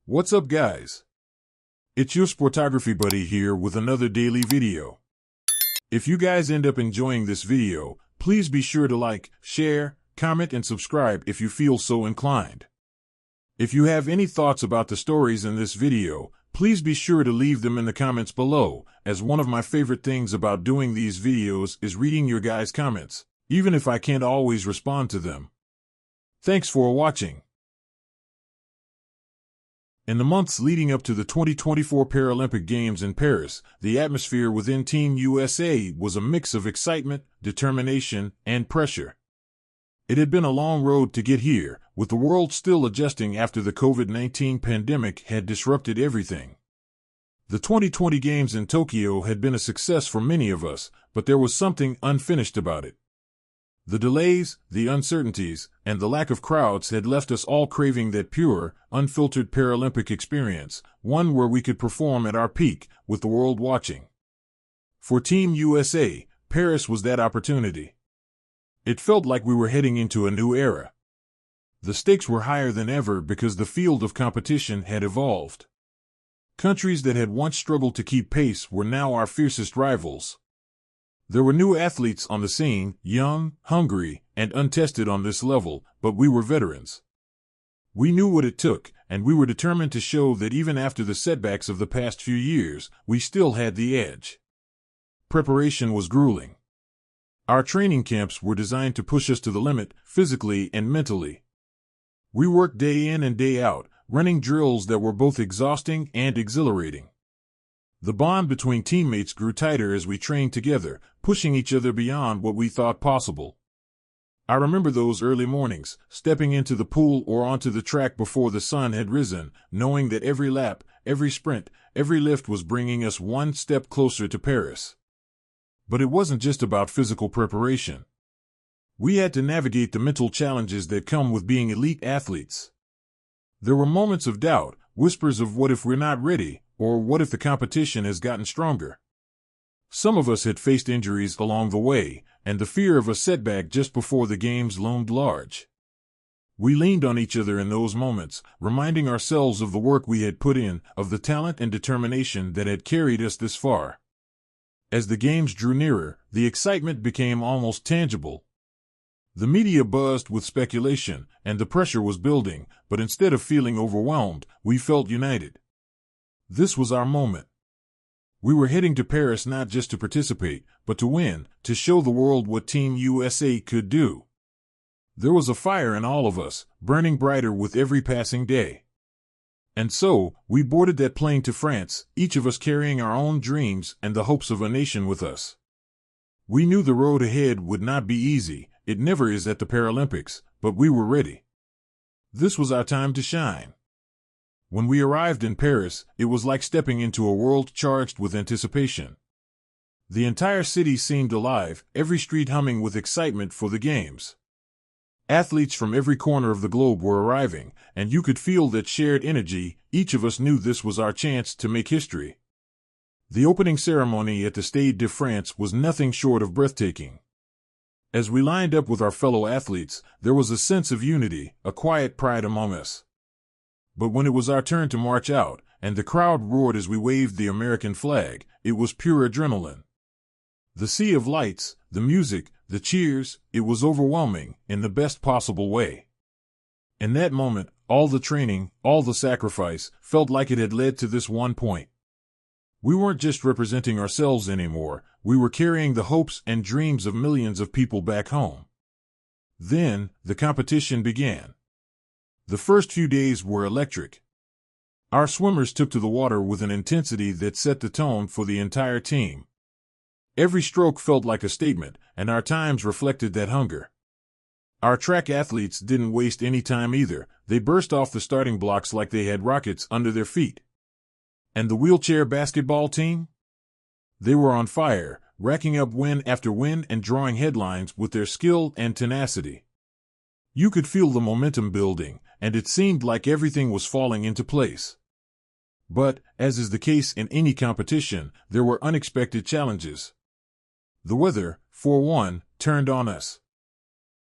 What's up, guys? It's your Sportography buddy here with another daily video. If you guys end up enjoying this video, please be sure to like, share, comment, and subscribe if you feel so inclined. If you have any thoughts about the stories in this video, please be sure to leave them in the comments below, as one of my favorite things about doing these videos is reading your guys' comments, even if I can't always respond to them. Thanks for watching. In the months leading up to the 2024 Paralympic Games in Paris, the atmosphere within Team USA was a mix of excitement, determination, and pressure. It had been a long road to get here, with the world still adjusting after the COVID-19 pandemic had disrupted everything. The 2020 Games in Tokyo had been a success for many of us, but there was something unfinished about it. The delays, the uncertainties, and the lack of crowds had left us all craving that pure, unfiltered Paralympic experience, one where we could perform at our peak, with the world watching. For Team USA, Paris was that opportunity. It felt like we were heading into a new era. The stakes were higher than ever because the field of competition had evolved. Countries that had once struggled to keep pace were now our fiercest rivals. There were new athletes on the scene, young, hungry, and untested on this level, but we were veterans. We knew what it took, and we were determined to show that even after the setbacks of the past few years, we still had the edge. Preparation was grueling. Our training camps were designed to push us to the limit, physically and mentally. We worked day in and day out, running drills that were both exhausting and exhilarating. The bond between teammates grew tighter as we trained together, pushing each other beyond what we thought possible. I remember those early mornings, stepping into the pool or onto the track before the sun had risen, knowing that every lap, every sprint, every lift was bringing us one step closer to Paris. But it wasn't just about physical preparation. We had to navigate the mental challenges that come with being elite athletes. There were moments of doubt, whispers of what if we're not ready, or what if the competition has gotten stronger. Some of us had faced injuries along the way, and the fear of a setback just before the games loomed large. We leaned on each other in those moments, reminding ourselves of the work we had put in, of the talent and determination that had carried us this far. As the games drew nearer, the excitement became almost tangible. The media buzzed with speculation, and the pressure was building, but instead of feeling overwhelmed, we felt united. This was our moment. We were heading to Paris not just to participate, but to win, to show the world what Team USA could do. There was a fire in all of us, burning brighter with every passing day. And so, we boarded that plane to France, each of us carrying our own dreams and the hopes of a nation with us. We knew the road ahead would not be easy, it never is at the Paralympics, but we were ready. This was our time to shine. When we arrived in Paris, it was like stepping into a world charged with anticipation. The entire city seemed alive, every street humming with excitement for the Games. Athletes from every corner of the globe were arriving, and you could feel that shared energy. Each of us knew this was our chance to make history. The opening ceremony at the Stade de France was nothing short of breathtaking. As we lined up with our fellow athletes, there was a sense of unity, a quiet pride among us. But when it was our turn to march out, and the crowd roared as we waved the American flag, it was pure adrenaline. The sea of lights, the music, the cheers, it was overwhelming, in the best possible way. In that moment, all the training, all the sacrifice, felt like it had led to this one point. We weren't just representing ourselves anymore, we were carrying the hopes and dreams of millions of people back home. Then, the competition began. The first few days were electric. Our swimmers took to the water with an intensity that set the tone for the entire team. Every stroke felt like a statement, and our times reflected that hunger. Our track athletes didn't waste any time either, they burst off the starting blocks like they had rockets under their feet. And the wheelchair basketball team? They were on fire, racking up win after win and drawing headlines with their skill and tenacity. You could feel the momentum building, and it seemed like everything was falling into place. But, as is the case in any competition, there were unexpected challenges. The weather, for one, turned on us.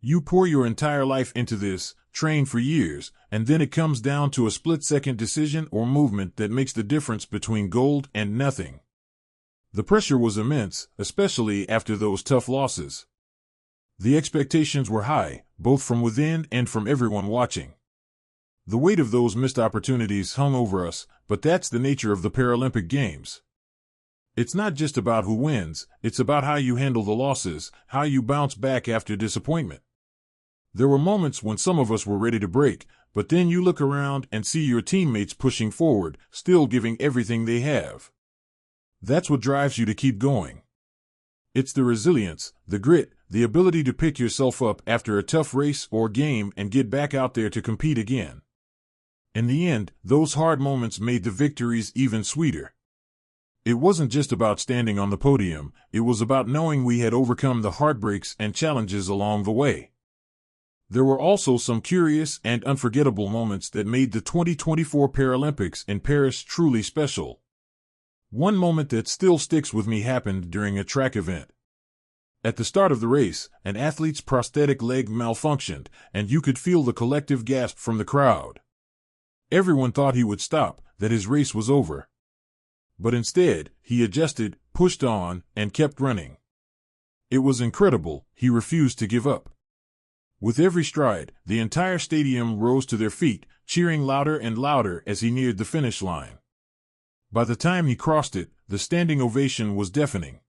You pour your entire life into this, train for years, and then it comes down to a split-second decision or movement that makes the difference between gold and nothing. The pressure was immense, especially after those tough losses. The expectations were high, both from within and from everyone watching. The weight of those missed opportunities hung over us, but that's the nature of the Paralympic Games. It's not just about who wins, it's about how you handle the losses, how you bounce back after disappointment. There were moments when some of us were ready to break, but then you look around and see your teammates pushing forward, still giving everything they have. That's what drives you to keep going. It's the resilience, the grit, the ability to pick yourself up after a tough race or game and get back out there to compete again. In the end, those hard moments made the victories even sweeter. It wasn't just about standing on the podium, it was about knowing we had overcome the heartbreaks and challenges along the way. There were also some curious and unforgettable moments that made the 2024 Paralympics in Paris truly special. One moment that still sticks with me happened during a track event. At the start of the race, an athlete's prosthetic leg malfunctioned, and you could feel the collective gasp from the crowd. Everyone thought he would stop, that his race was over. But instead, he adjusted, pushed on, and kept running. It was incredible, he refused to give up. With every stride, the entire stadium rose to their feet, cheering louder and louder as he neared the finish line. By the time he crossed it, the standing ovation was deafening.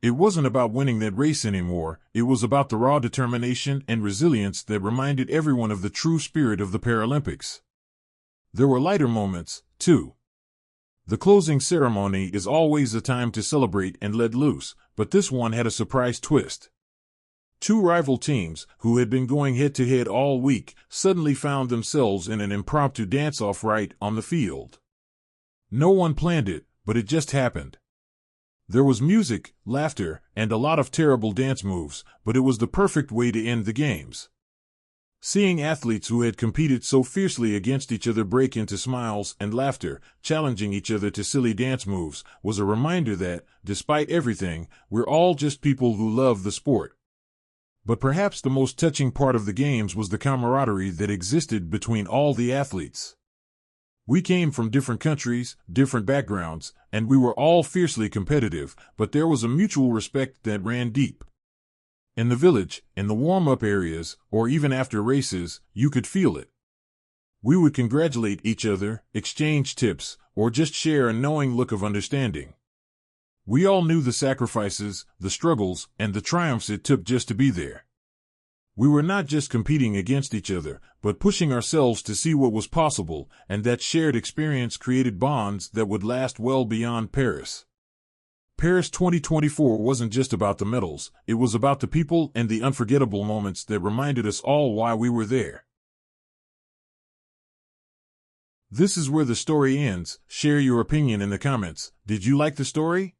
It wasn't about winning that race anymore, it was about the raw determination and resilience that reminded everyone of the true spirit of the Paralympics. There were lighter moments, too. The closing ceremony is always a time to celebrate and let loose, but this one had a surprise twist. Two rival teams, who had been going head-to-head all week, suddenly found themselves in an impromptu dance-off right on the field. No one planned it, but it just happened. There was music, laughter, and a lot of terrible dance moves, but it was the perfect way to end the games. Seeing athletes who had competed so fiercely against each other break into smiles and laughter, challenging each other to silly dance moves, was a reminder that, despite everything, we're all just people who love the sport. But perhaps the most touching part of the games was the camaraderie that existed between all the athletes. We came from different countries, different backgrounds, and we were all fiercely competitive, but there was a mutual respect that ran deep. In the village, in the warm-up areas, or even after races, you could feel it. We would congratulate each other, exchange tips, or just share a knowing look of understanding. We all knew the sacrifices, the struggles, and the triumphs it took just to be there. We were not just competing against each other, but pushing ourselves to see what was possible, and that shared experience created bonds that would last well beyond Paris. Paris 2024 wasn't just about the medals, it was about the people and the unforgettable moments that reminded us all why we were there. This is where the story ends. Share your opinion in the comments. Did you like the story?